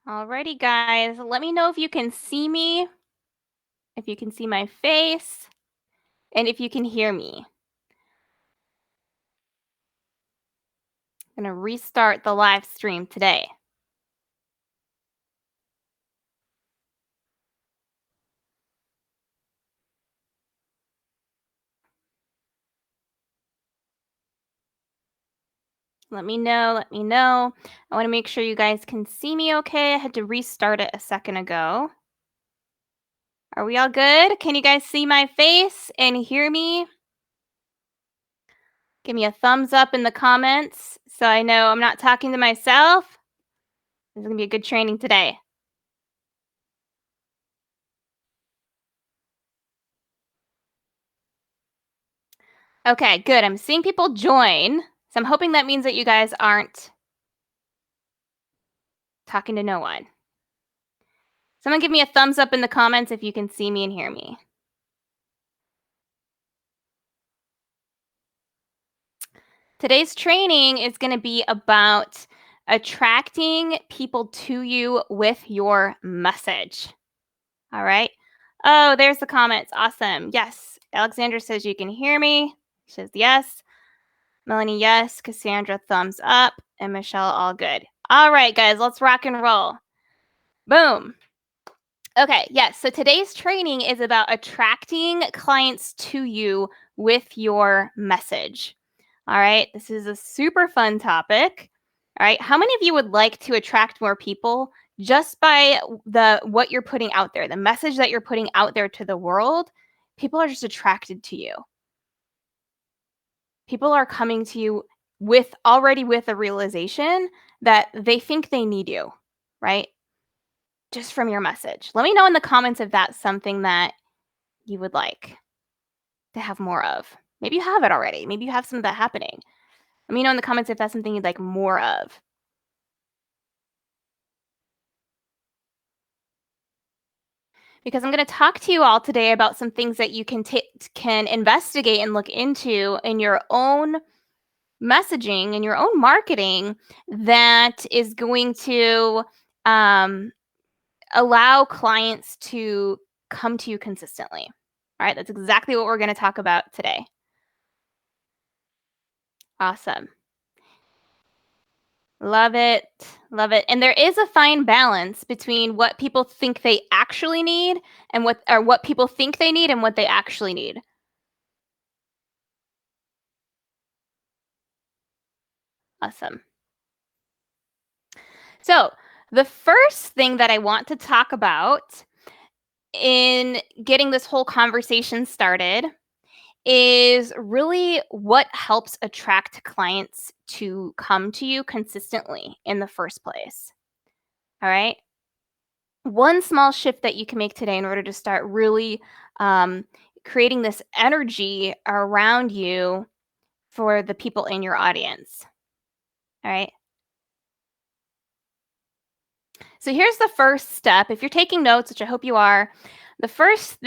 Alrighty, guys. Let me know if you can see me, if you can see my face, and if you can hear me. I'm going to restart the live stream today. Let me know. Let me know. I want to make sure you guys can see me okay. I had to restart it a second ago. Are we all good? Can you guys see my face and hear me? Give me a thumbs up in the comments so I know I'm not talking to myself. This is going to be a good training today. Okay, good. I'm seeing people join. So I'm hoping that means that you guys aren't talking to no one. Someone give me a thumbs up in the comments if you can see me and hear me. Today's training is going to be about attracting people to you with your message. All right. Oh, there's the comments. Awesome. Yes. Alexandra says you can hear me. She says yes. Melanie, yes. Cassandra, thumbs up. And Michelle, all good. All right, guys, let's rock and roll. Boom. Okay, yes. So today's training is about attracting clients to you with your message. All right, this is a super fun topic. All right, how many of you would like to attract more people just by what you're putting out there, the message that you're putting out there to the world? People are just attracted to you. People are coming to you with a realization that they think they need you, right? Just from your message. Let me know in the comments if that's something that you would like to have more of. Maybe you have it already. Maybe you have some of that happening. Let me know in the comments if that's something you'd like more of. Because I'm going to talk to you all today about some things that you can investigate and look into in your own messaging and your own marketing that is going to allow clients to come to you consistently. All right, that's exactly what we're going to talk about today. Awesome. Love it. Love it. And there is a fine balance between what people think they actually need and what people think they need and what they actually need. Awesome. So, the first thing that I want to talk about in getting this whole conversation started is really what helps attract clients to come to you consistently in the first place. All right. One small shift that you can make today in order to start really creating this energy around you for the people in your audience. All right. So here's the first step. If you're taking notes, which I hope you are, the first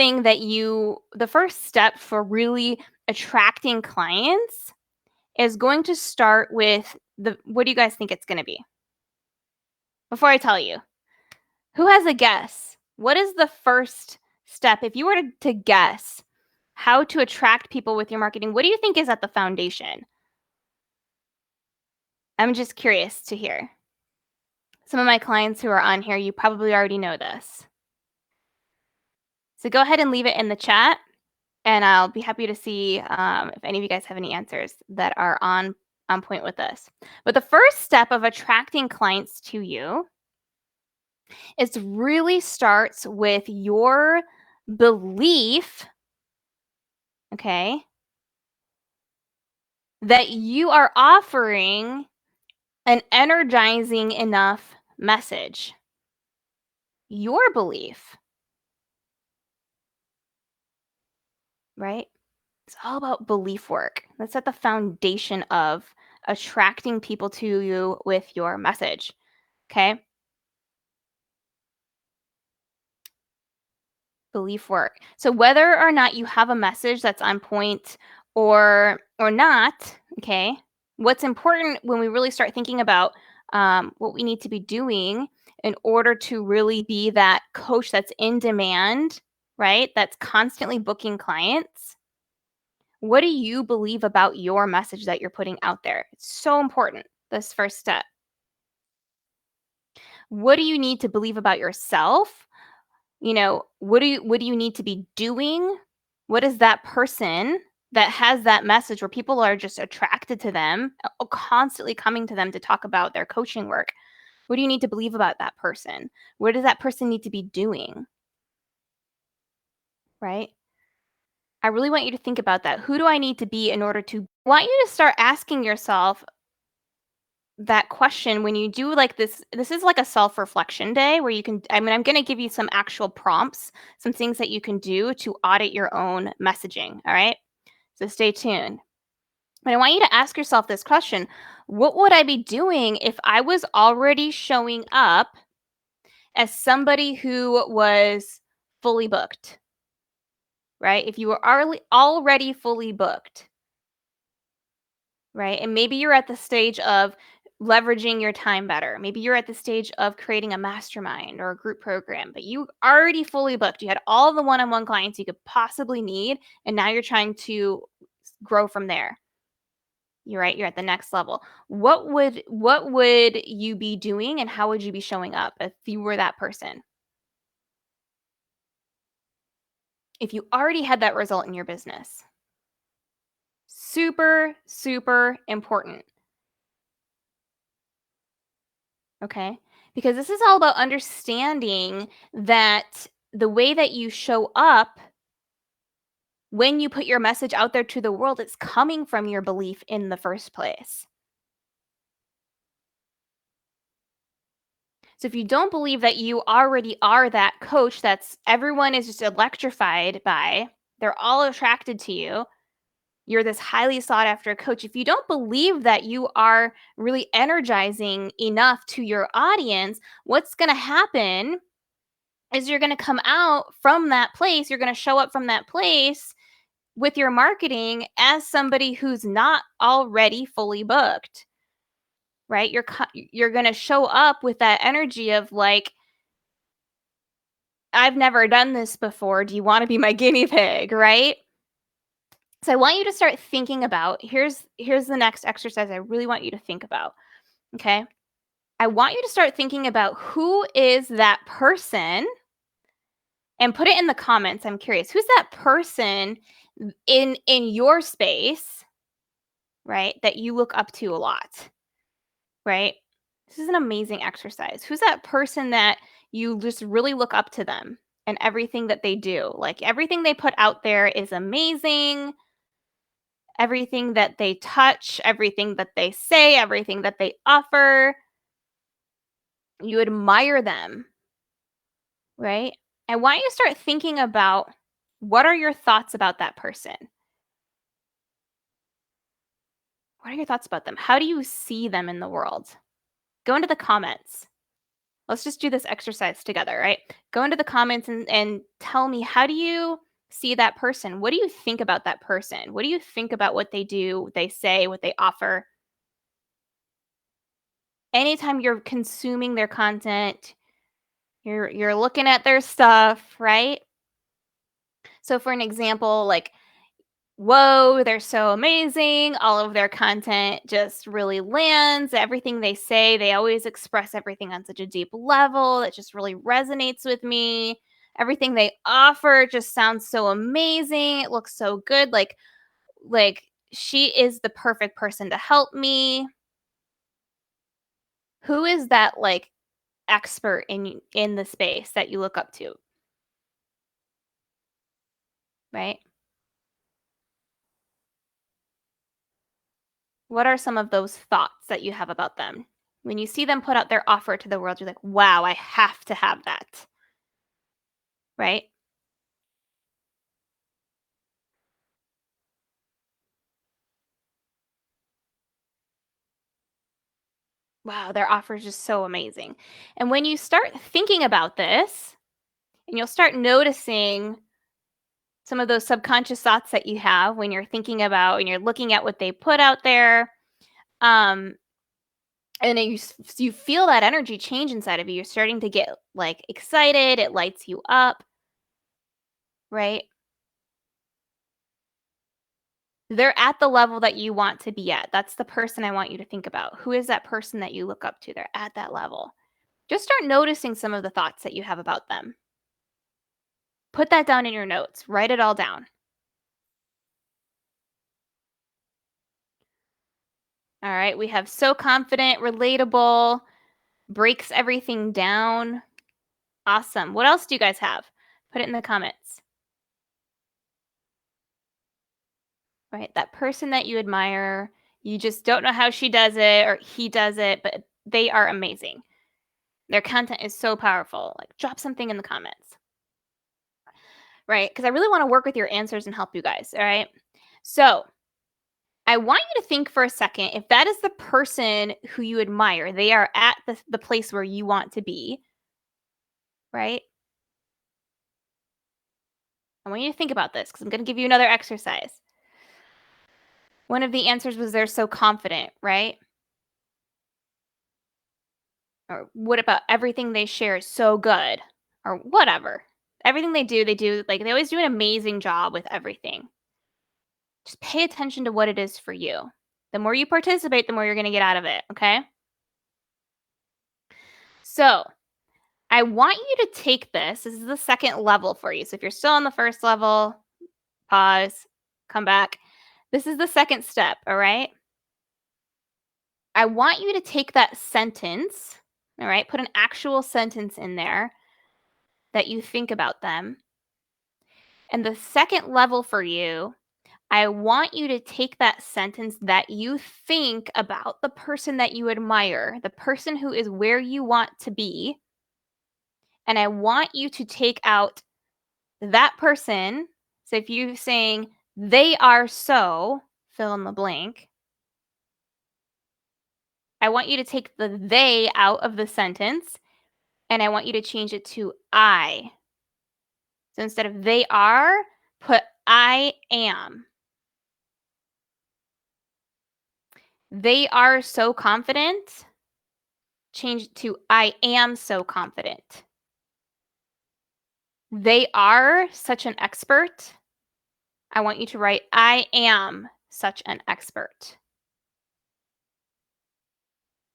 step for really attracting clients is going to start with what do you guys think it's going to be? Before I tell you, who has a guess? What is the first step? If you were to guess how to attract people with your marketing, what do you think is at the foundation? I'm just curious to hear. Some of my clients who are on here, you probably already know this. So go ahead and leave it in the chat, and I'll be happy to see if any of you guys have any answers that are on point with this. But the first step of attracting clients to you is really starts with your belief, okay, that you are offering an energizing enough message. Your belief, right? It's all about belief work. That's at the foundation of attracting people to you with your message. Okay? Belief work. So whether or not you have a message that's on point or not, okay? What's important when we really start thinking about what we need to be doing in order to really be that coach that's in demand, right? That's constantly booking clients. What do you believe about your message that you're putting out there? It's so important, this first step. What do you need to believe about yourself? What do you need to be doing? What is that person that has that message where people are just attracted to them, constantly coming to them to talk about their coaching work? What do you need to believe about that person? What does that person need to be doing, right? I really want you to think about that. Who do I need to be in order to I want you to start asking yourself that question when you do like this is like a self-reflection day where you can I'm going to give you some actual prompts, some things that you can do to audit your own messaging, all right? So stay tuned. But I want you to ask yourself this question. What would I be doing if I was already showing up as somebody who was fully booked, right? If you were already fully booked, right? And maybe you're at the stage of leveraging your time better. Maybe you're at the stage of creating a mastermind or a group program, but you already fully booked. You had all the one-on-one clients you could possibly need, and now you're trying to grow from there. You're right, you're at the next level. What would you be doing and how would you be showing up if you were that person? If you already had that result in your business. Super, super important. Okay. Because this is all about understanding that the way that you show up when you put your message out there to the world, it's coming from your belief in the first place. So if you don't believe that you already are that coach that's everyone is just electrified by, they're all attracted to you, you're this highly sought after coach. If you don't believe that you are really energizing enough to your audience, what's going to happen is you're going to come out from that place, you're going to show up from that place with your marketing as somebody who's not already fully booked, right? You're going to show up with that energy of like, I've never done this before. Do you want to be my guinea pig, right? So I want you to start thinking about here's the next exercise I really want you to think about. Okay? I want you to start thinking about who is that person and put it in the comments. I'm curious. Who's that person in your space, right? That you look up to a lot, right? This is an amazing exercise. Who's that person that you just really look up to them and everything that they do? Like everything they put out there is amazing. Everything that they touch, everything that they say, everything that they offer, you admire them, right? I want you to start thinking about what are your thoughts about that person? What are your thoughts about them? How do you see them in the world? Go into the comments. Let's just do this exercise together, right? Go into the comments and tell me, how do you see that person? What do you think about that person? What do you think about what they do, what they say, what they offer? Anytime you're consuming their content, you're looking at their stuff, right? So for an example, like, whoa, they're so amazing. All of their content just really lands. Everything they say, they always express everything on such a deep level that just really resonates with me. Everything they offer just sounds so amazing. It looks so good. Like she is the perfect person to help me. Who is that like expert in the space that you look up to, right? What are some of those thoughts that you have about them? When you see them put out their offer to the world, you're like, "Wow, I have to have that." Right? Wow, their offer is just so amazing. And when you start thinking about this, and you'll start noticing some of those subconscious thoughts that you have when you're thinking about and you're looking at what they put out there, um, And then you feel that energy change inside of you. You're starting to get, like, excited, it lights you up, right? They're at the level that you want to be at. That's the person I want you to think about. Who is that person that you look up to? They're at that level. Just start noticing some of the thoughts that you have about them. Put that down in your notes. Write it all down. All right. We have so confident, relatable, breaks everything down. Awesome. What else do you guys have? Put it in the comments. Right? That person that you admire, you just don't know how she does it or he does it, but they are amazing. Their content is so powerful. Like, drop something in the comments. Right? Because I really want to work with your answers and help you guys. All right. So I want you to think for a second, if that is the person who you admire, they are at the place where you want to be, right? I want you to think about this because I'm going to give you another exercise. One of the answers was they're so confident, right? Or what about everything they share is so good? Or whatever. Everything they do, like, they always do an amazing job with everything. Just pay attention to what it is for you. The more you participate, the more you're going to get out of it, okay? So, I want you to take this. This is the second level for you. So, if you're still on the first level, pause, come back. This is the second step, all right? I want you to take that sentence, all right? Put an actual sentence in there that you think about them. And the second level for you, I want you to take that sentence that you think about the person that you admire, the person who is where you want to be. And I want you to take out that person. So if you're saying they are so, fill in the blank, I want you to take the they out of the sentence and I want you to change it to I. So instead of they are, put I am. They are so confident. Change it to I am so confident. They are such an expert. I want you to write I am such an expert.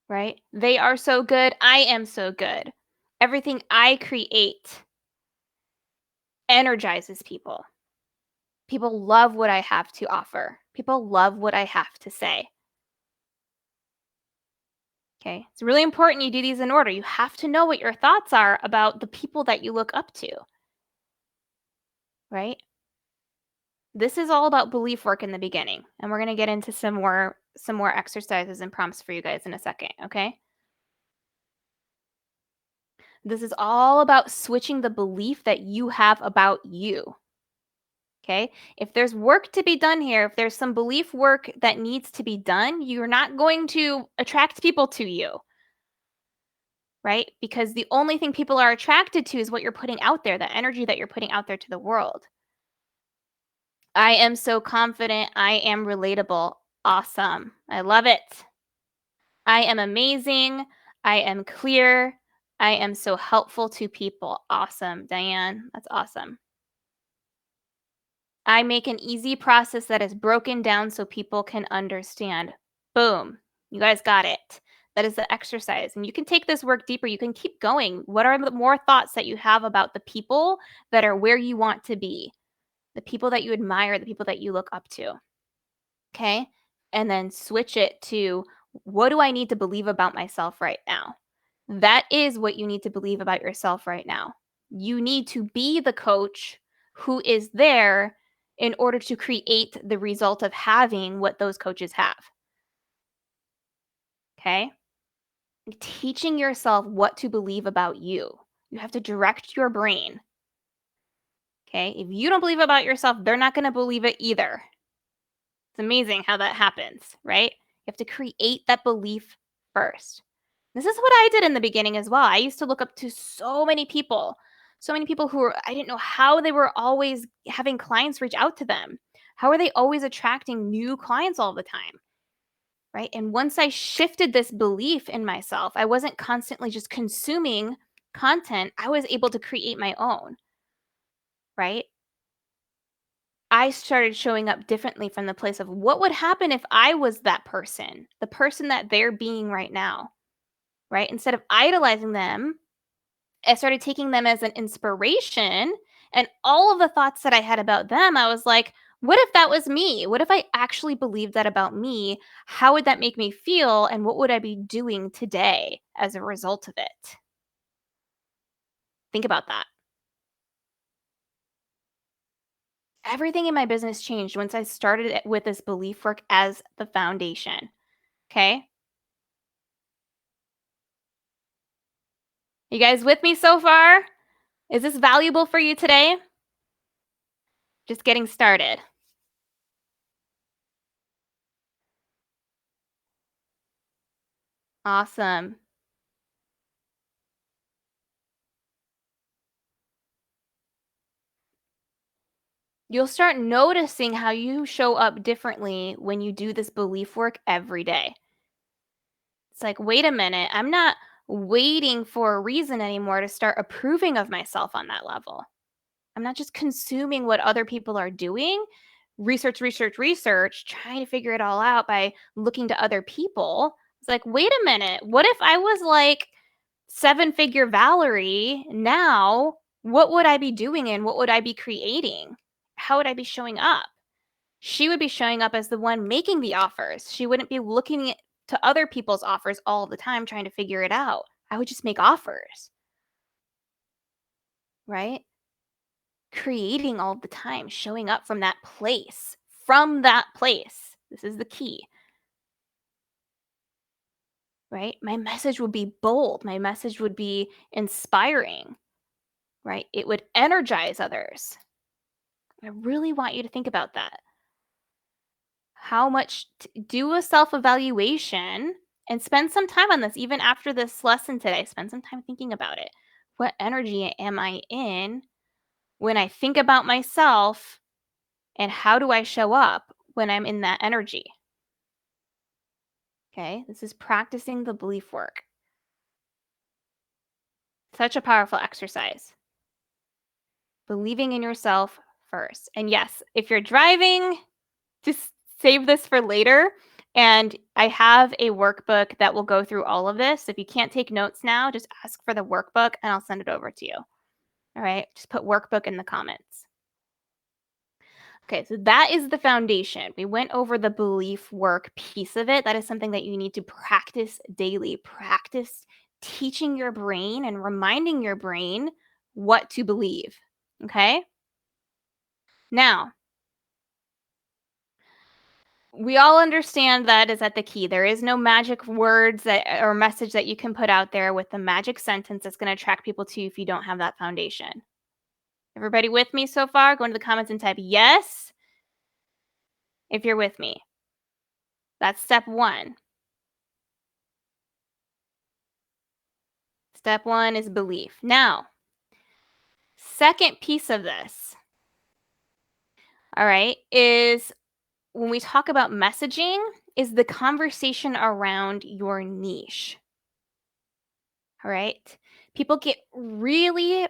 Right? They are so good. I am so good. Everything I create energizes people. People love what I have to offer. People love what I have to say. Okay. It's really important you do these in order. You have to know what your thoughts are about the people that you look up to. Right? This is all about belief work in the beginning, and we're going to get into some more exercises and prompts for you guys in a second, okay? This is all about switching the belief that you have about you. Okay? If there's work to be done here, if there's some belief work that needs to be done, you're not going to attract people to you, right? Because the only thing people are attracted to is what you're putting out there, the energy that you're putting out there to the world. I am so confident. I am relatable. Awesome. I love it. I am amazing. I am clear. I am so helpful to people. Awesome, Diane. That's awesome. I make an easy process that is broken down so people can understand. Boom. You guys got it. That is the exercise. And you can take this work deeper. You can keep going. What are the more thoughts that you have about the people that are where you want to be? The people that you admire, the people that you look up to. Okay? And then switch it to, what do I need to believe about myself right now? That is what you need to believe about yourself right now. You need to be the coach who is there in order to create the result of having what those coaches have. Okay? Teaching yourself what to believe about you. You have to direct your brain. Okay? If you don't believe about yourself, they're not going to believe it either. It's amazing how that happens, right? You have to create that belief first. This is what I did in the beginning as well. I used to look up to so many people who were, I didn't know how they were always having clients reach out to them. How are they always attracting new clients all the time? right? And once I shifted this belief in myself, I wasn't constantly just consuming content. I was able to create my own, right? I started showing up differently from the place of what would happen if I was that person, the person that they're being right now, right? Instead of idolizing them, I started taking them as an inspiration. And all of the thoughts that I had about them, I was like, what if that was me? What if I actually believed that about me? How would that make me feel? And what would I be doing today as a result of it? Think about that. Everything in my business changed once I started it with this belief work as the foundation. Okay. You guys with me so far? Is this valuable for you today? Just getting started. Awesome. You'll start noticing how you show up differently when you do this belief work every day. It's like, wait a minute, I'm not waiting for a reason anymore to start approving of myself on that level. I'm not just consuming what other people are doing, research, research, research, trying to figure it all out by looking to other people. It's like, wait a minute, what if I was like seven-figure Valerie now? What would I be doing and what would I be creating? How would I be showing up? She would be showing up as the one making the offers. She wouldn't be looking to other people's offers all the time trying to figure it out. I would just make offers, right? Creating all the time, showing up from that place. From that place. This is the key, right? My message would be bold. My message would be inspiring, right? It would energize others. I really want you to think about that. How much do a self-evaluation and spend some time on this even after this lesson today. Spend some time thinking about it. What energy am I in when I think about myself, and how do I show up when I'm in that energy? Okay? This is practicing the belief work. Such a powerful exercise. Believing in yourself first. And yes, if you're driving, just save this for later. And I have a workbook that will go through all of this. If you can't take notes now, just ask for the workbook and I'll send it over to you. All right. Just put workbook in the comments. Okay. So that is the foundation. We went over the belief work piece of it. That is something that you need to practice daily. Practice teaching your brain and reminding your brain what to believe. Okay. Now, we all understand that is at the key. There is no magic words that or message that you can put out there with the magic sentence that's going to attract people to you if you don't have that foundation. Everybody with me so far? Go into the comments and type yes if you're with me. That's step 1. Step 1 is belief. Now, second piece of this, all right, is when we talk about messaging, is the conversation around your niche. All right. People get really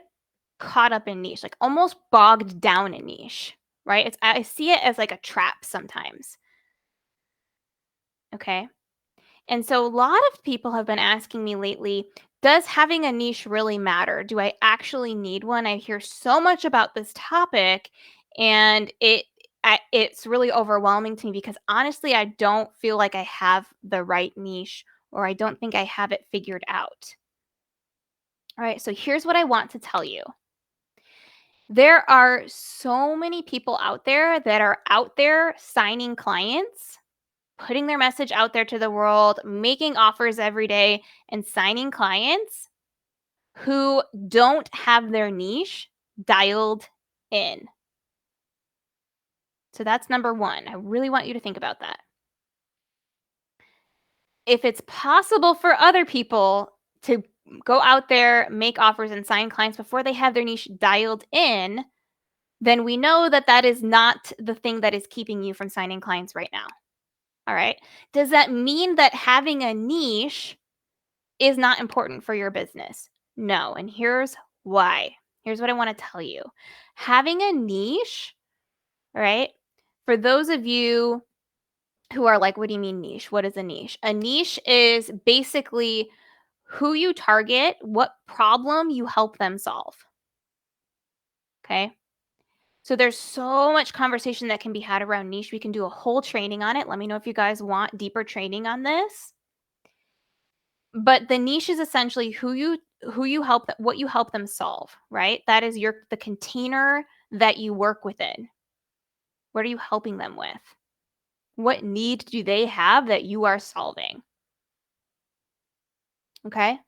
caught up in niche, like almost bogged down in niche, right? I see it as like a trap sometimes. Okay. And so a lot of people have been asking me lately, does having a niche really matter? Do I actually need one? I hear so much about this topic and it's really overwhelming to me because honestly, I don't feel like I have the right niche or I don't think I have it figured out. All right. So here's what I want to tell you. There are so many people out there that are out there signing clients, putting their message out there to the world, making offers every day, and signing clients who don't have their niche dialed in. So that's number 1. I really want you to think about that. If it's possible for other people to go out there, make offers, and sign clients before they have their niche dialed in, then we know that that is not the thing that is keeping you from signing clients right now. All right. Does that mean that having a niche is not important for your business? No. And here's why. Here's what I want to tell you. Having a niche, right? For those of you who are like, what do you mean niche? What is a niche? A niche is basically who you target, what problem you help them solve. Okay. So there's so much conversation that can be had around niche. We can do a whole training on it. Let me know if you guys want deeper training on this. But the niche is essentially who you help what you help them solve, right? That is the container that you work within. What are you helping them with? What need do they have that you are solving? Okay?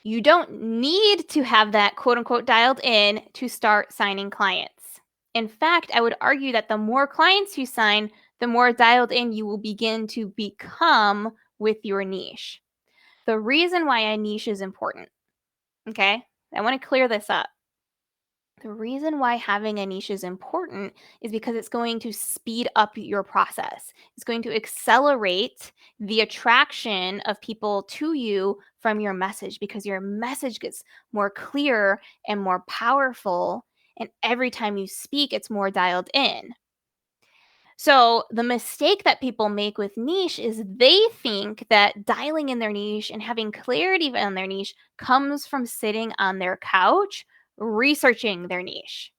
You don't need to have that quote unquote dialed in to start signing clients. In fact, I would argue that the more clients you sign, the more dialed in you will begin to become with your niche. The reason why a niche is important, okay? I want to clear this up. The reason why having a niche is important is because it's going to speed up your process. It's going to accelerate the attraction of people to you from your message because your message gets more clear and more powerful. And every time you speak, it's more dialed in. So, the mistake that people make with niche is they think that dialing in their niche and having clarity on their niche comes from sitting on their couch researching their niche.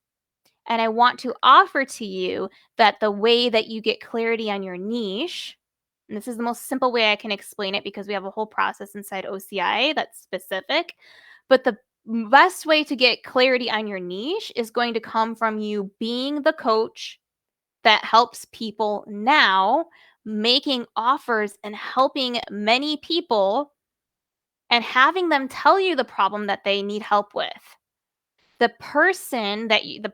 And I want to offer to you that the way that you get clarity on your niche, and this is the most simple way I can explain it because we have a whole process inside OCI that's specific, but the best way to get clarity on your niche is going to come from you being the coach that helps people now, making offers and helping many people and having them tell you the problem that they need help with. The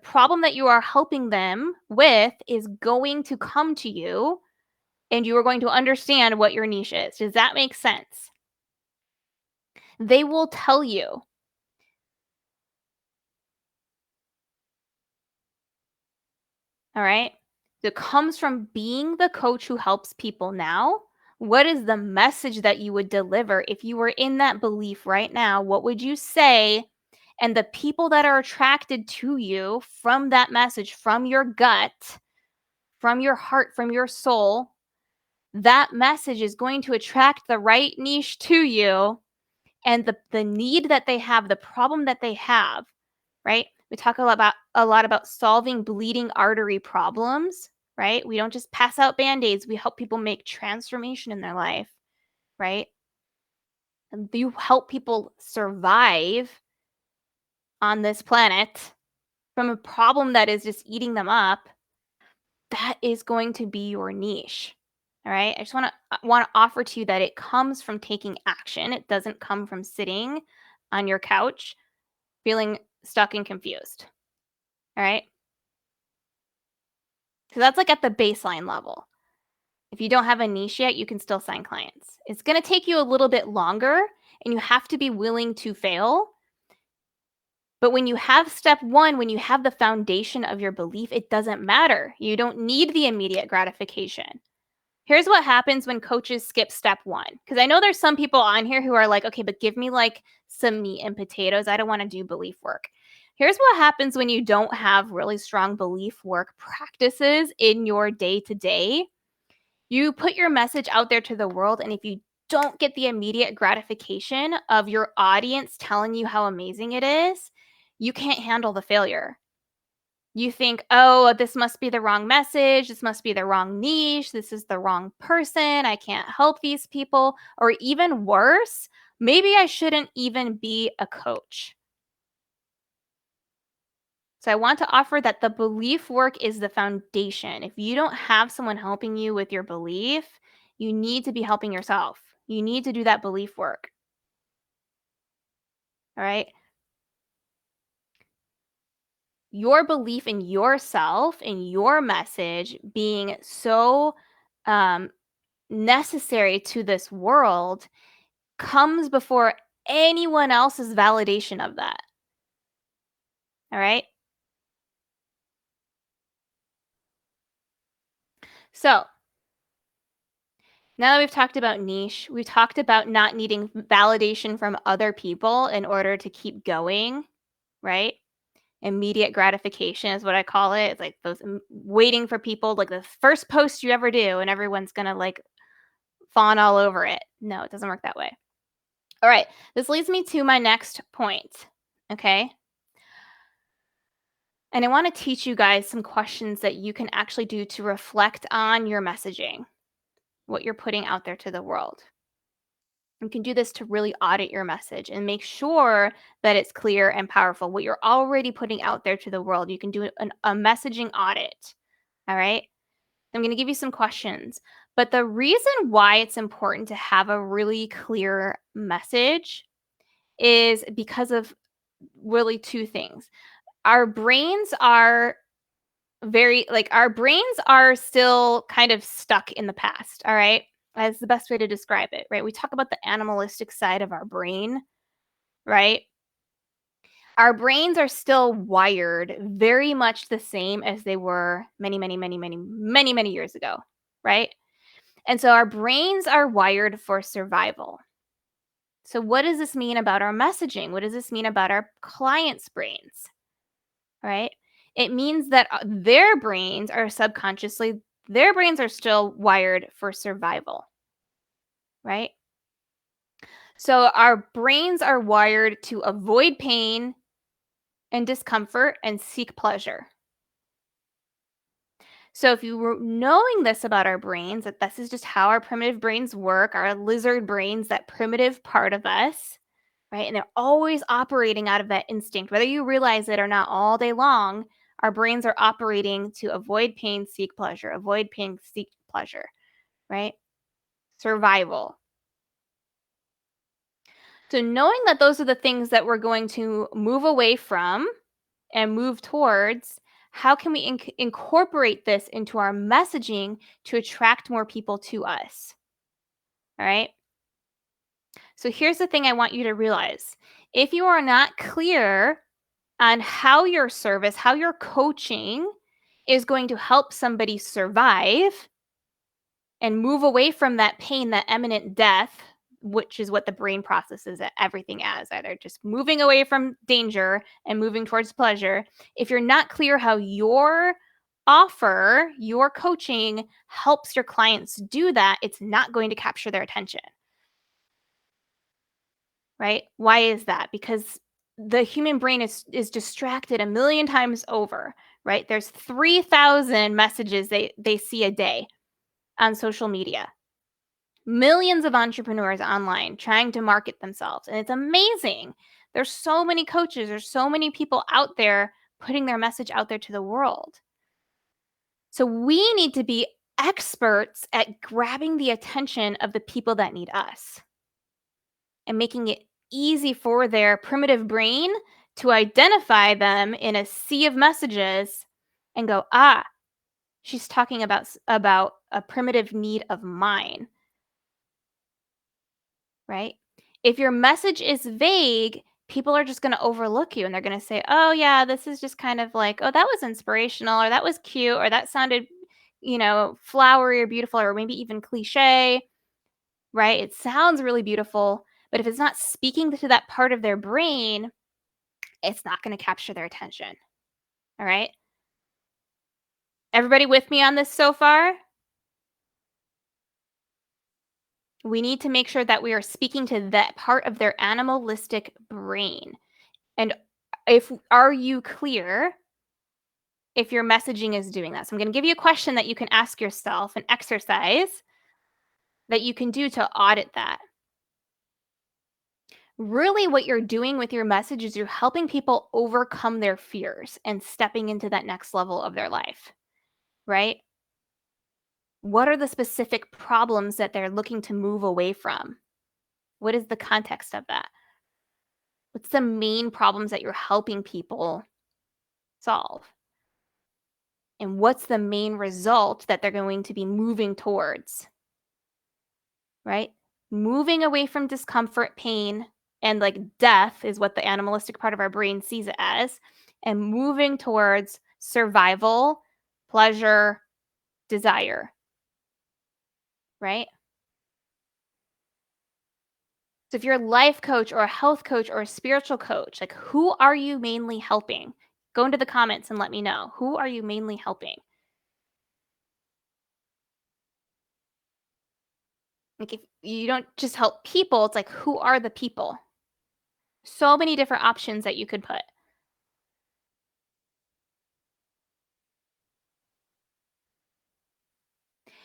problem that you are helping them with is going to come to you and you are going to understand what your niche is. Does that make sense? They will tell you. All right. It comes from being the coach who helps people now. What is the message that you would deliver if you were in that belief right now? What would you say? And the people that are attracted to you from that message, from your gut, from your heart, from your soul, that message is going to attract the right niche to you and the need that they have, the problem that they have, right? We talk a lot about solving bleeding artery problems, right? We don't just pass out band-aids, we help people make transformation in their life, right? And you help people survive on this planet from a problem that is just eating them up. That is going to be your niche. All right? I just want to offer to you that it comes from taking action. It doesn't come from sitting on your couch feeling stuck and confused. All right? So that's like at the baseline level. If you don't have a niche yet, you can still sign clients. It's going to take you a little bit longer and you have to be willing to fail. But when you have step 1, when you have the foundation of your belief, it doesn't matter. You don't need the immediate gratification. Here's what happens when coaches skip step 1. Because I know there's some people on here who are like, okay, but give me like some meat and potatoes. I don't want to do belief work. Here's what happens when you don't have really strong belief work practices in your day to day. You put your message out there to the world, and if you don't get the immediate gratification of your audience telling you how amazing it is, you can't handle the failure. You think, oh, this must be the wrong message. This must be the wrong niche. This is the wrong person. I can't help these people. Or even worse, maybe I shouldn't even be a coach. So I want to offer that the belief work is the foundation. If you don't have someone helping you with your belief, you need to be helping yourself. You need to do that belief work. All right. Your belief in yourself and your message being so um, necessary to this world comes before anyone else's validation of that. All right. So Now that we've talked about niche, we've talked about not needing validation from other people in order to keep going, right? Immediate gratification is what I call it. It's like those waiting for people, like the first post you ever do, and everyone's gonna like fawn all over it. No, it doesn't work that way. All right, this leads me to my next point. Okay. And I want to teach you guys some questions that you can actually do to reflect on your messaging, what you're putting out there to the world. You can do this to really audit your message and make sure that it's clear and powerful. What you're already putting out there to the world, you can do a messaging audit. All right. I'm going to give you some questions. But the reason why it's important to have a really clear message is because of really two things. Our brains are our brains are still kind of stuck in the past. All right. That's the best way to describe it, right? We talk about the animalistic side of our brain, right? Our brains are still wired very much the same as they were many, many, many, many, many, many years ago, right? And so our brains are wired for survival. So, what does this mean about our messaging? What does this mean about our clients' brains, right? It means that their brains are still wired for survival, right? So, our brains are wired to avoid pain and discomfort and seek pleasure. So if you were knowing this about our brains, that this is just how our primitive brains work, our lizard brains, that primitive part of us, right? And they're always operating out of that instinct, whether you realize it or not all day long, our brains are operating to avoid pain, seek pleasure, avoid pain, seek pleasure, right? Survival. So knowing that those are the things that we're going to move away from and move towards, how can we incorporate this into our messaging to attract more people to us? All right. So here's the thing I want you to realize. If you are not clear on how your service, how your coaching is going to help somebody survive and move away from that pain, that imminent death, which is what the brain processes everything as, either just moving away from danger and moving towards pleasure. If you're not clear how your offer, your coaching helps your clients do that, it's not going to capture their attention, right? Why is that? Because the human brain is distracted a million times over, right? There's 3,000 messages they see a day on social media. Millions of entrepreneurs online trying to market themselves, and it's amazing. There's so many coaches, there's so many people out there putting their message out there to the world. So we need to be experts at grabbing the attention of the people that need us and making it easy for their primitive brain to identify them in a sea of messages and go, ah, she's talking about a primitive need of mine, right? If your message is vague, people are just going to overlook you and they're going to say, "Oh yeah, this is just kind of like, oh, that was inspirational or that was cute or that sounded, flowery or beautiful or maybe even cliche." Right? It sounds really beautiful, but if it's not speaking to that part of their brain, it's not going to capture their attention. All right? Everybody with me on this so far? We need to make sure that we are speaking to that part of their animalistic brain. And if are you clear if your messaging is doing that? So I'm going to give you a question that you can ask yourself, an exercise that you can do to audit that. Really, what you're doing with your message is you're helping people overcome their fears and stepping into that next level of their life, right? What are the specific problems that they're looking to move away from? What is the context of that? What's the main problems that you're helping people solve? And what's the main result that they're going to be moving towards, right? Moving away from discomfort, pain, and like death is what the animalistic part of our brain sees it as, and moving towards survival, pleasure, desire, right? So if you're a life coach or a health coach or a spiritual coach, like who are you mainly helping? Go into the comments and let me know. Who are you mainly helping? Like if you don't just help people, it's like who are the people? So many different options that you could put.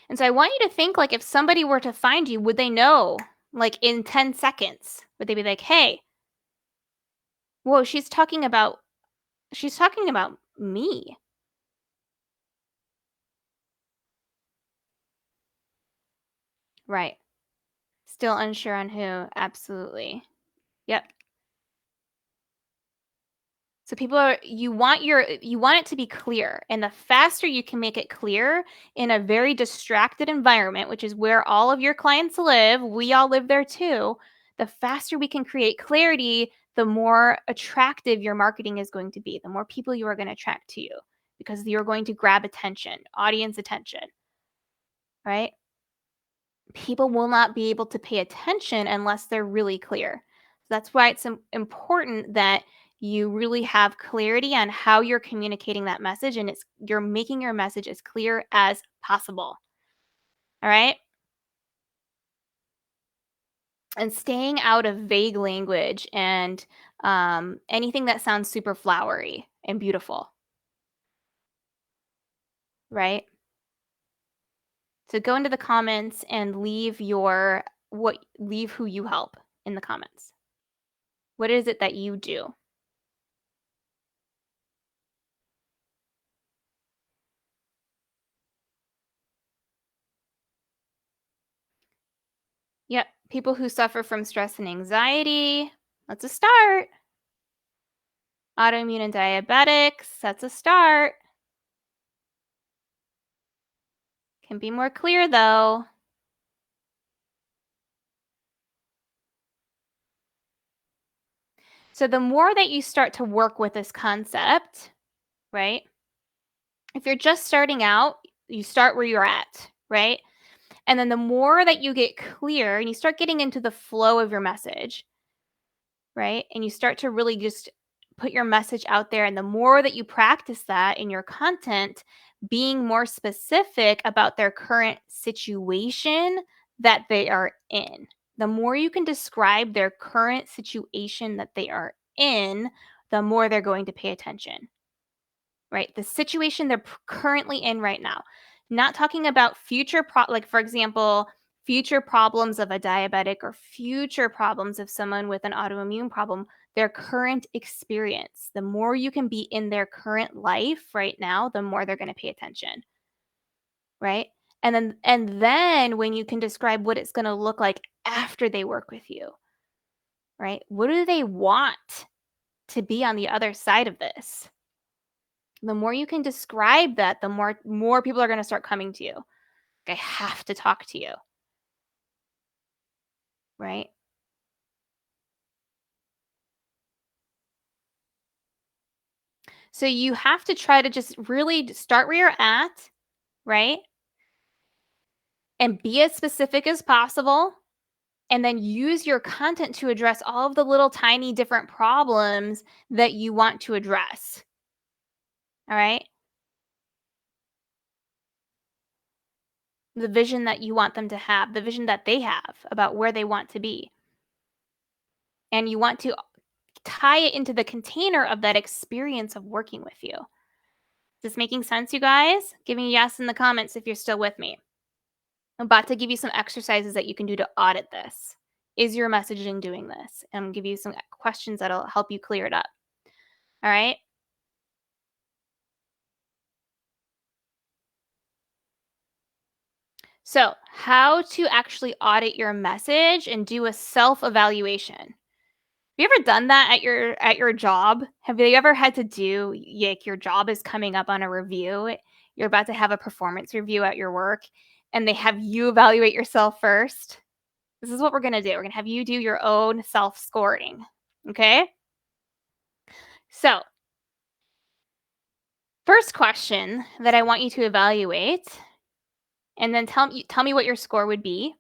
And so I want you to think like if somebody were to find you, would they know like in 10 seconds? Would they be like, "Hey, whoa, she's talking about me." Right. Still unsure on who. Absolutely. Yep. So people are you want it to be clear, and the faster you can make it clear in a very distracted environment, which is where all of your clients live, we all live there too. The faster we can create clarity, the more attractive your marketing is going to be, the more people you are going to attract to you because you're going to grab attention, audience attention, right? People will not be able to pay attention unless they're really clear. That's why it's important that you really have clarity on how you're communicating that message and you're making your message as clear as possible. All right? And staying out of vague language and anything that sounds super flowery and beautiful, right? So go into the comments and leave who you help in the comments. What is it that you do? Yep, people who suffer from stress and anxiety, that's a start. Autoimmune and diabetics, that's a start. Can be more clear though. So the more that you start to work with this concept, right? If you're just starting out, you start where you're at, right? And then the more that you get clear and you start getting into the flow of your message, right? And you start to really just put your message out there. And the more that you practice that in your content, being more specific about their current situation that they are in, the more you can describe their current situation that they are in, the more they're going to pay attention, right? The situation they're currently in right now. Not talking about like for example, future problems of a diabetic or future problems of someone with an autoimmune problem, their current experience. The more you can be in their current life right now, the more they're going to pay attention, right? And then when you can describe what it's going to look like after they work with you, right? What do they want to be on the other side of this? The more you can describe that, the more people are gonna start coming to you. "I have to talk to you," right? So you have to try to just really start where you're at, right? And be as specific as possible, and then use your content to address all of the little tiny different problems that you want to address, all right? The vision that you want them to have, the vision that they have about where they want to be. And you want to tie it into the container of that experience of working with you. Is this making sense, you guys? Give me a yes in the comments if you're still with me. I'm about to give you some exercises that you can do to audit this. Is your messaging doing this? And give you some questions that'll help you clear it up. All right. So, how to actually audit your message and do a self evaluation. Have you ever done that at your job? Have you ever had to do like your job is coming up on a review? You're about to have a performance review at your work and they have you evaluate yourself first? This is what we're going to do. We're going to have you do your own self scoring. Okay? So, first question that I want you to evaluate and then tell me what your score would be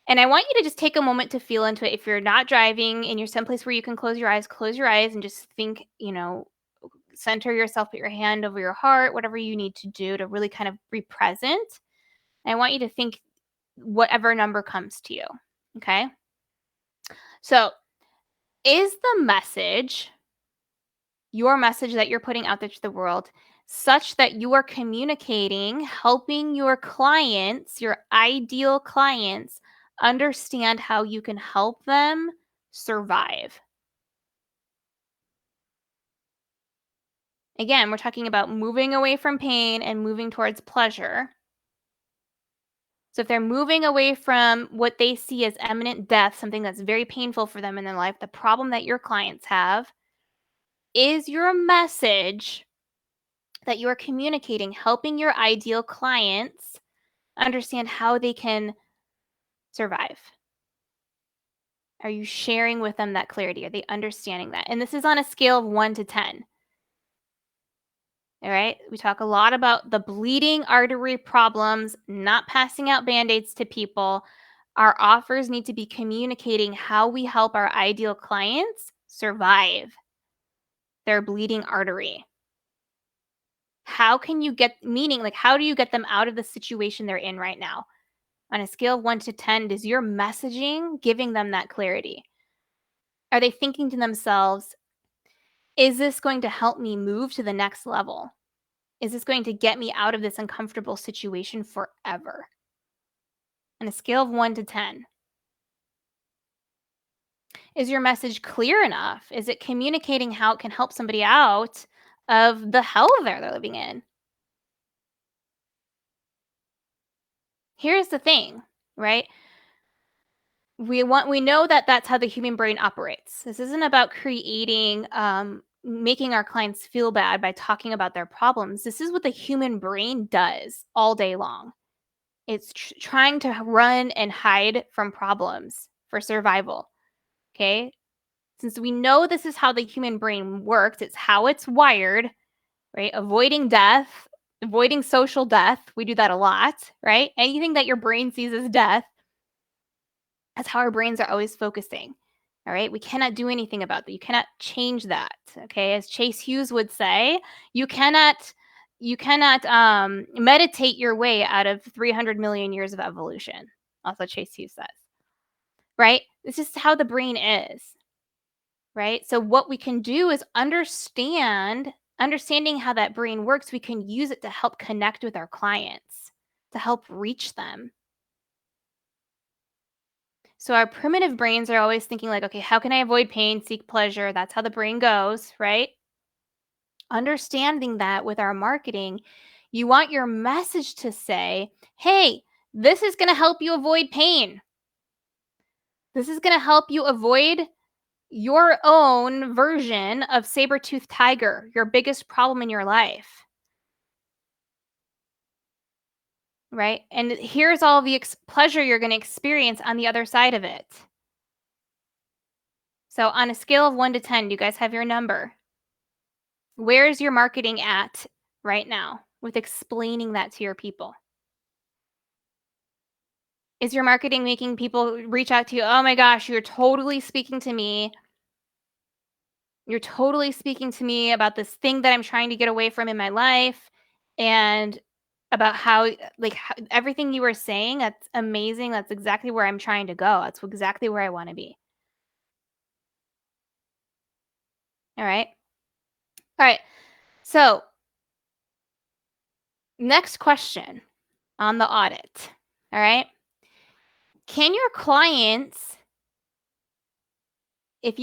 And I want you to just take a moment to feel into it. If you're not driving and you're someplace where you can close your eyes and just think, center yourself, put your hand over your heart, whatever you need to do to really kind of be present. And I want you to think whatever number comes to you. Okay. So, is the message, your message that you're putting out there to the world, such that you are communicating, helping your clients, your ideal clients, understand how you can help them survive? Again, we're talking about moving away from pain and moving towards pleasure. So if they're moving away from what they see as imminent death, something that's very painful for them in their life, the problem that your clients have, is your message that you are communicating helping your ideal clients understand how they can survive? Are you sharing with them that clarity? Are they understanding that? And this is on a scale of 1 to 10. All right. We talk a lot about the bleeding artery problems, not passing out band aids to people. Our offers need to be communicating how we help our ideal clients survive their bleeding artery. How can you get, meaning, like, how do you get them out of the situation they're in right now? On a scale of 1 to 10, is your messaging giving them that clarity? Are they thinking to themselves, is this going to help me move to the next level? Is this going to get me out of this uncomfortable situation forever? On a scale of 1 to 10, is your message clear enough? Is it communicating how it can help somebody out of the hell they're living in? Here's the thing, right? We know that that's how the human brain operates. This isn't about creating making our clients feel bad by talking about their problems. This is what the human brain does all day long. It's trying to run and hide from problems for survival. Okay? Since we know this is how the human brain works, it's how it's wired, right? Avoiding death, avoiding social death. We do that a lot, right? Anything that your brain sees as death, that's how our brains are always focusing. All right. We cannot do anything about that. You cannot change that. Okay. As Chase Hughes would say, you cannot meditate your way out of 300 million years of evolution. Also, Chase Hughes says, right? It's just how the brain is, right? So what we can do is understanding how that brain works, we can use it to help connect with our clients, to help reach them. So our primitive brains are always thinking like, okay, how can I avoid pain, seek pleasure? That's how the brain goes, right? Understanding that with our marketing, you want your message to say, hey, this is going to help you avoid pain. This is going to help you avoid your own version of saber-toothed tiger, your biggest problem in your life, right? And here's all the pleasure you're going to experience on the other side of it. So on a scale of 1 to 10, do you guys have your number? Where's your marketing at right now with explaining that to your people? Is your marketing making people reach out to you? Oh my gosh, you're totally speaking to me. You're totally speaking to me about this thing that I'm trying to get away from in my life, and about how, like, everything you were saying, that's amazing. That's exactly where I'm trying to go. That's exactly where I want to be. All right. All right. So, next question on the audit. All right. Can your clients, if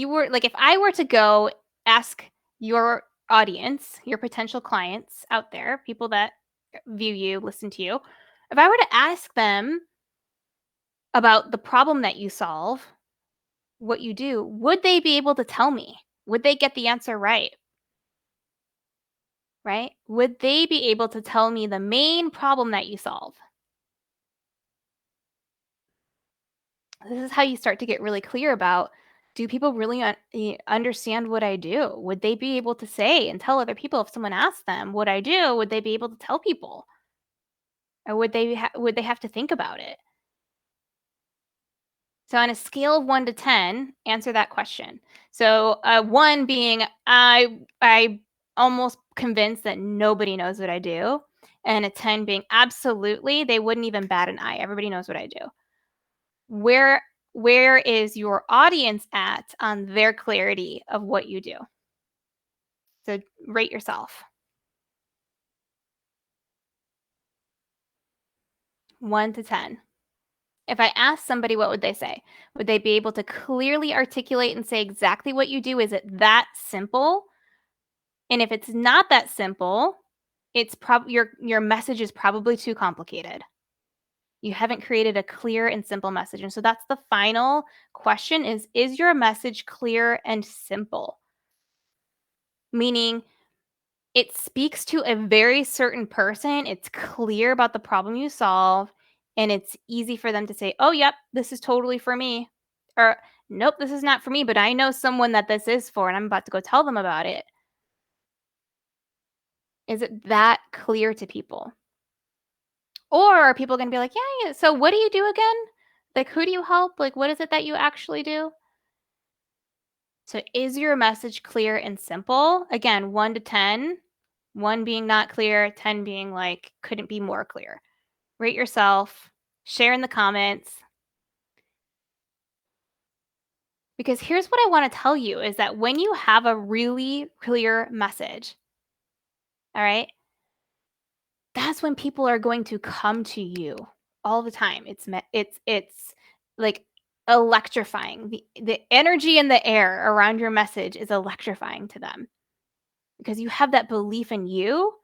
I were to go ask your audience, your potential clients out there, people that view you, listen to you, if I were to ask them about the problem that you solve, what you do, would they be able to tell me? Would they get the answer right? Right? Would they be able to tell me the main problem that you solve? This is how you start to get really clear about, do people really understand what I do? Would they be able to say and tell other people if someone asked them what I do? Would they be able to tell people, or would they have to think about it? So on a scale of 1 to 10, answer that question. So, 1 being, I almost convinced that nobody knows what I do, and a 10 being absolutely, they wouldn't even bat an eye. Everybody knows what I do. Where where is your audience at on their clarity of what you do? So rate yourself. 1 to 10. If I asked somebody, what would they say? Would they be able to clearly articulate and say exactly what you do? Is it that simple? And if it's not that simple, it's your message is probably too complicated. You haven't created a clear and simple message. And so that's the final question is your message clear and simple? Meaning it speaks to a very certain person, it's clear about the problem you solve, and it's easy for them to say, "Oh, yep, this is totally for me," or "Nope, this is not for me, but I know someone that this is for, and I'm about to go tell them about it." Is it that clear to people? Or are people gonna be like, "Yeah, yeah, so what do you do again? Like, who do you help? Like, what is it that you actually do?" So is your message clear and simple? Again, 1 to 10, 1 being not clear, 10 being like, couldn't be more clear. Rate yourself, share in the comments, because here's what I wanna tell you is that when you have a really clear message, all right, that's when people are going to come to you all the time. It's like electrifying. The energy in the air around your message is electrifying to them because you have that belief in you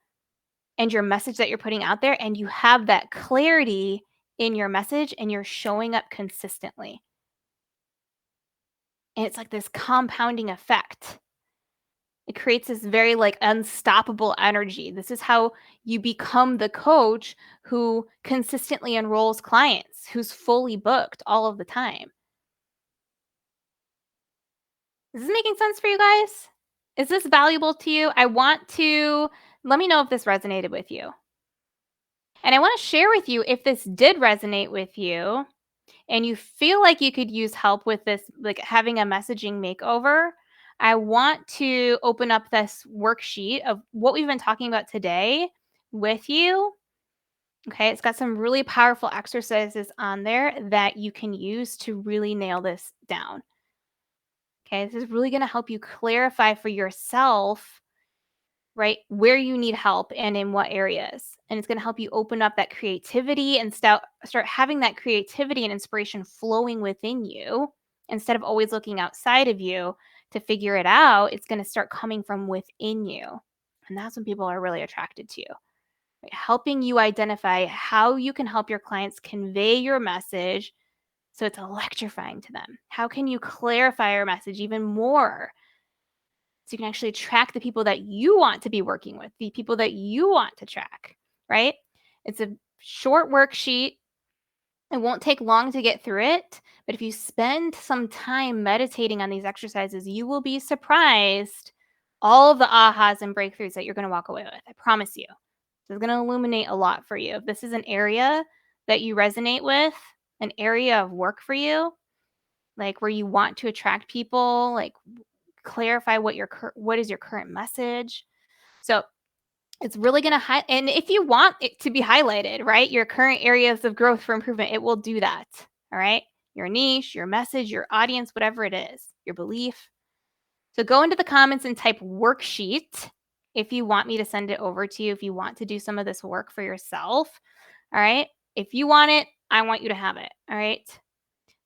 and your message that you're putting out there, and you have that clarity in your message, and you're showing up consistently. And it's like this compounding effect. It creates this very like unstoppable energy. This is how you become the coach who consistently enrolls clients, who's fully booked all of the time. Is this making sense for you guys? Is this valuable to you? Let me know if this resonated with you. And I want to share with you if this did resonate with you and you feel like you could use help with this, like having a messaging makeover. I want to open up this worksheet of what we've been talking about today with you. Okay, it's got some really powerful exercises on there that you can use to really nail this down. Okay, this is really going to help you clarify for yourself, right, where you need help and in what areas. And it's going to help you open up that creativity and start having that creativity and inspiration flowing within you instead of always looking outside of you to figure it out. It's going to start coming from within you. And that's when people are really attracted to you. Right? Helping you identify how you can help your clients convey your message so it's electrifying to them. How can you clarify your message even more so you can actually track the people that you want to be working with, the people that you want to track, right? It's a short worksheet. It won't take long to get through it, but if you spend some time meditating on these exercises, you will be surprised all of the ahas and breakthroughs that you're going to walk away with. I promise you. This is going to illuminate a lot for you. If this is an area that you resonate with, an area of work for you, like where you want to attract people, like clarify what is your current message. So it's really going to and if you want it to be highlighted, right? Your current areas of growth for improvement, it will do that. All right? Your niche, your message, your audience, whatever it is, your belief. So go into the comments and type worksheet if you want me to send it over to you, if you want to do some of this work for yourself. All right? If you want it, I want you to have it. All right?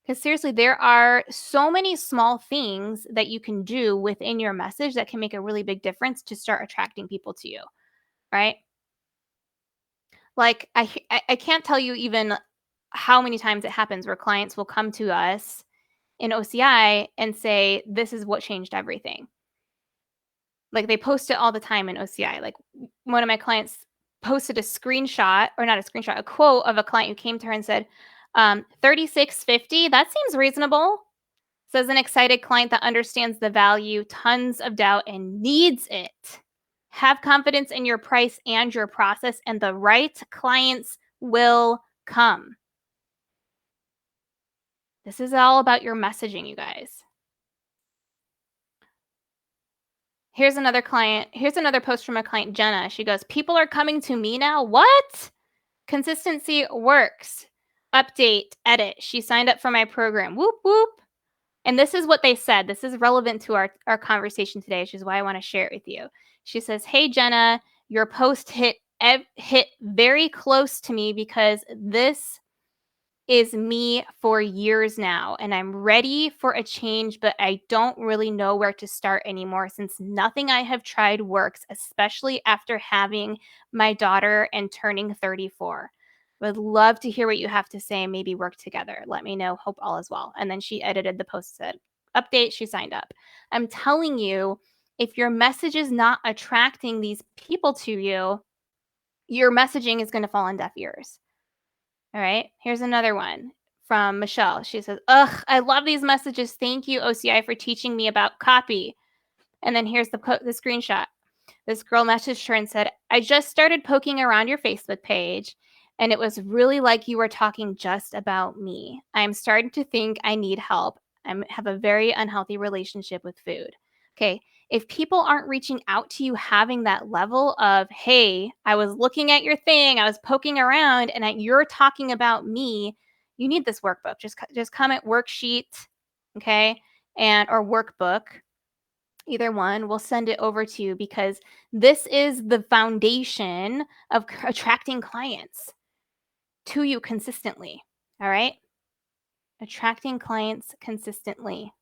Because seriously, there are so many small things that you can do within your message that can make a really big difference to start attracting people to you, right? Like I can't tell you even how many times it happens where clients will come to us in OCI and say, "This is what changed everything." Like they post it all the time in OCI. Like one of my clients posted a screenshot, or not a screenshot, a quote of a client who came to her and said, 3650, that seems reasonable. Says an excited client that understands the value, tons of doubt, and needs it. Have confidence in your price and your process, and the right clients will come. This is all about your messaging, you guys. Here's another post from a client, Jenna. She goes, "People are coming to me now. What? Consistency works. Update, edit. She signed up for my program. Whoop, whoop." And this is what they said. This is relevant to our conversation today, which is why I want to share it with you. She says, "Hey, Jenna, your post hit very close to me because this is me for years now, and I'm ready for a change, but I don't really know where to start anymore since nothing I have tried works, especially after having my daughter and turning 34. Would love to hear what you have to say and maybe work together. Let me know. Hope all is well." And then she edited the post, said, "Update, she signed up." I'm telling you, if your message is not attracting these people to you, your messaging is going to fall on deaf ears. All right. Here's another one from Michelle. She says, "Ugh, I love these messages. Thank you, OCI, for teaching me about copy." And then here's the screenshot. This girl messaged her and said, "I just started poking around your Facebook page, and it was really like you were talking just about me. I'm starting to think I need help. I have a very unhealthy relationship with food." Okay. If people aren't reaching out to you having that level of, "Hey, I was looking at your thing, I was poking around, and you're talking about me," you need this workbook. Just comment worksheet, okay, and or workbook, either one. We'll send it over to you because this is the foundation of attracting clients to you consistently. All right. Attracting clients consistently.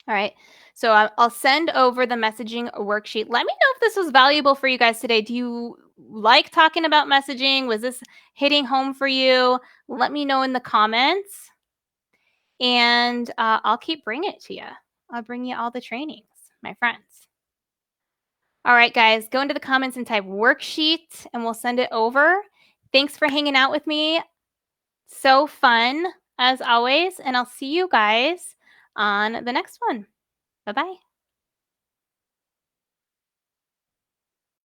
All right. So I'll send over the messaging worksheet. Let me know if this was valuable for you guys today. Do you like talking about messaging? Was this hitting home for you? Let me know in the comments, and I'll keep bringing it to you. I'll bring you all the trainings, my friends. All right, guys, go into the comments and type worksheet and we'll send it over. Thanks for hanging out with me. So fun as always. And I'll see you guys on the next one. Bye bye.